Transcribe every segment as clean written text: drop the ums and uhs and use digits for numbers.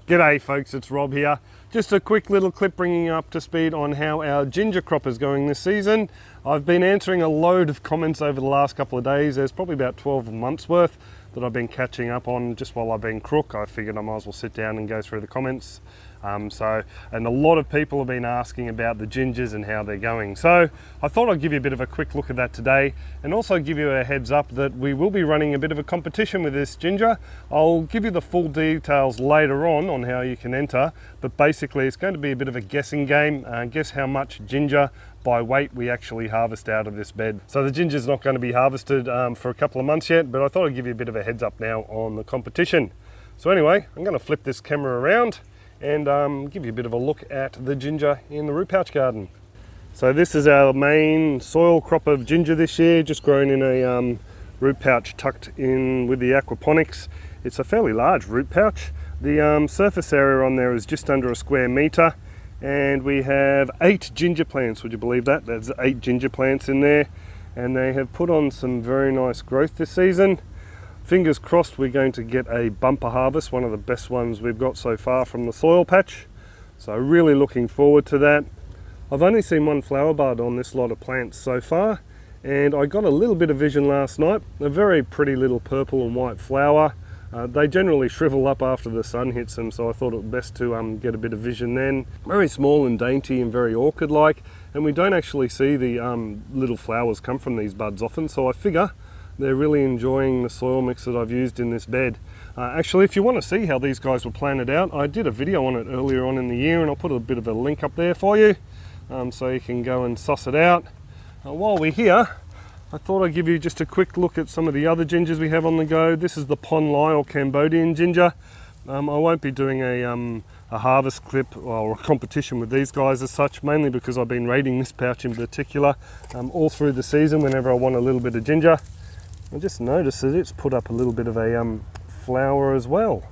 G'day folks, it's Rob here. Just a quick little clip bringing you up to speed on how our ginger crop is going this season. I've been answering a load of comments over the last couple of days. There's probably about 12 months worth that I've been catching up on just while I've been crook. I figured I might as well sit down and go through the comments. And a lot of people have been asking about the gingers and how they're going. So I thought I'd give you a bit of a quick look at that today, and also give you a heads up that we will be running a bit of a competition with this ginger. I'll give you the full details later on how you can enter, but basically it's going to be a bit of a guessing game. Guess how much ginger by weight we actually harvest out of this bed. So the ginger's not going to be harvested for a couple of months yet, but I thought I'd give you a bit of a heads up now on the competition. So anyway, I'm going to flip this camera around and give you a bit of a look at the ginger in the root pouch garden. So this is our main soil crop of ginger this year, just grown in a root pouch tucked in with the Aquaponics. It's a fairly large root pouch. The surface area on there is just under a square metre, and we have 8 ginger plants. Would you believe that? There's 8 ginger plants in there, and they have put on some very nice growth this season. Fingers crossed we're going to get a bumper harvest, one of the best ones we've got so far from the soil patch. So really looking forward to that. I've only seen one flower bud on this lot of plants so far, and I got a little bit of vision last night. A very pretty little purple and white flower. They generally shrivel up after the sun hits them, so I thought it was best to get a bit of vision then. Very small and dainty and very orchid-like, and we don't actually see the little flowers come from these buds often, so I figure they're really enjoying the soil mix that I've used in this bed. Actually, if you want to see how these guys were planted out, I did a video on it earlier on in the year, and I'll put a bit of a link up there for you, so you can go and suss it out. While we're here, I thought I'd give you just a quick look at some of the other gingers we have on the go. This is the Ponlai or Cambodian ginger. I won't be doing a harvest clip or a competition with these guys as such, mainly because I've been raiding this pouch in particular all through the season whenever I want a little bit of ginger. I just noticed that it's put up a little bit of a flower as well.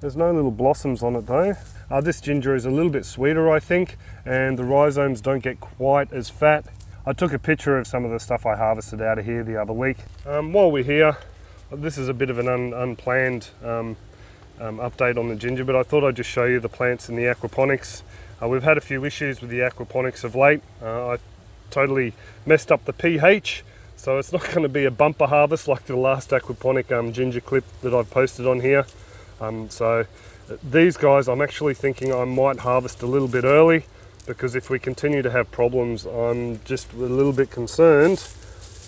There's no little blossoms on it though. This ginger is a little bit sweeter, I think, and the rhizomes don't get quite as fat. I took a picture of some of the stuff I harvested out of here the other week. While we're here, this is a bit of an unplanned update on the ginger, but I thought I'd just show you the plants in the aquaponics. We've had a few issues with the aquaponics of late. I totally messed up the pH. So it's not going to be a bumper harvest like the last aquaponic ginger clip that I've posted on here. So these guys, I'm actually thinking I might harvest a little bit early, because if we continue to have problems, I'm just a little bit concerned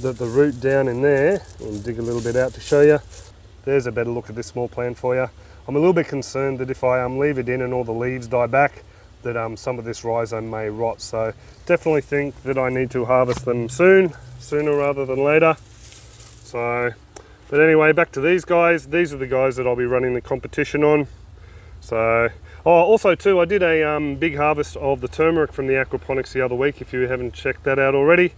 that the root down in there, I'll dig a little bit out to show you. There's a better look at this small plant for you. I'm a little bit concerned that if I leave it in and all the leaves die back, that some of this rhizome may rot. So definitely think that I need to harvest them sooner rather than later. But anyway, back to these guys. These are the guys that I'll be running the competition on. So, also too, I did a big harvest of the turmeric from the aquaponics the other week. If you haven't checked that out already,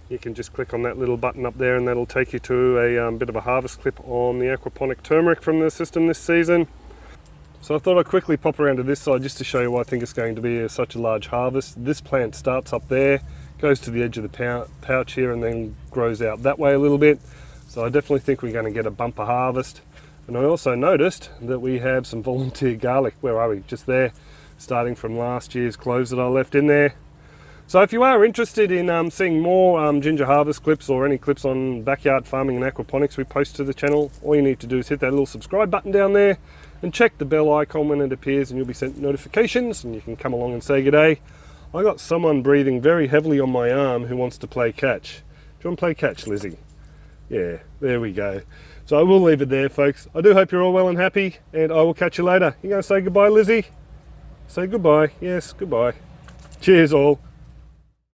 you can just click on that little button up there and that'll take you to a bit of a harvest clip on the aquaponic turmeric from the system this season. So I thought I'd quickly pop around to this side just to show you why I think it's going to be such a large harvest. This plant starts up there, goes to the edge of the pouch here, and then grows out that way a little bit. So I definitely think we're going to get a bumper harvest. And I also noticed that we have some volunteer garlic. Where are we? Just there, starting from last year's cloves that I left in there. So if you are interested in seeing more ginger harvest clips or any clips on backyard farming and aquaponics we post to the channel, all you need to do is hit that little subscribe button down there and check the bell icon when it appears, and you'll be sent notifications and you can come along and say good day. I got someone breathing very heavily on my arm who wants to play catch. Do you want to play catch, Lizzie? Yeah, there we go. So I will leave it there, folks. I do hope you're all well and happy, and I will catch you later. You going to say goodbye, Lizzie? Say goodbye. Yes, goodbye. Cheers all.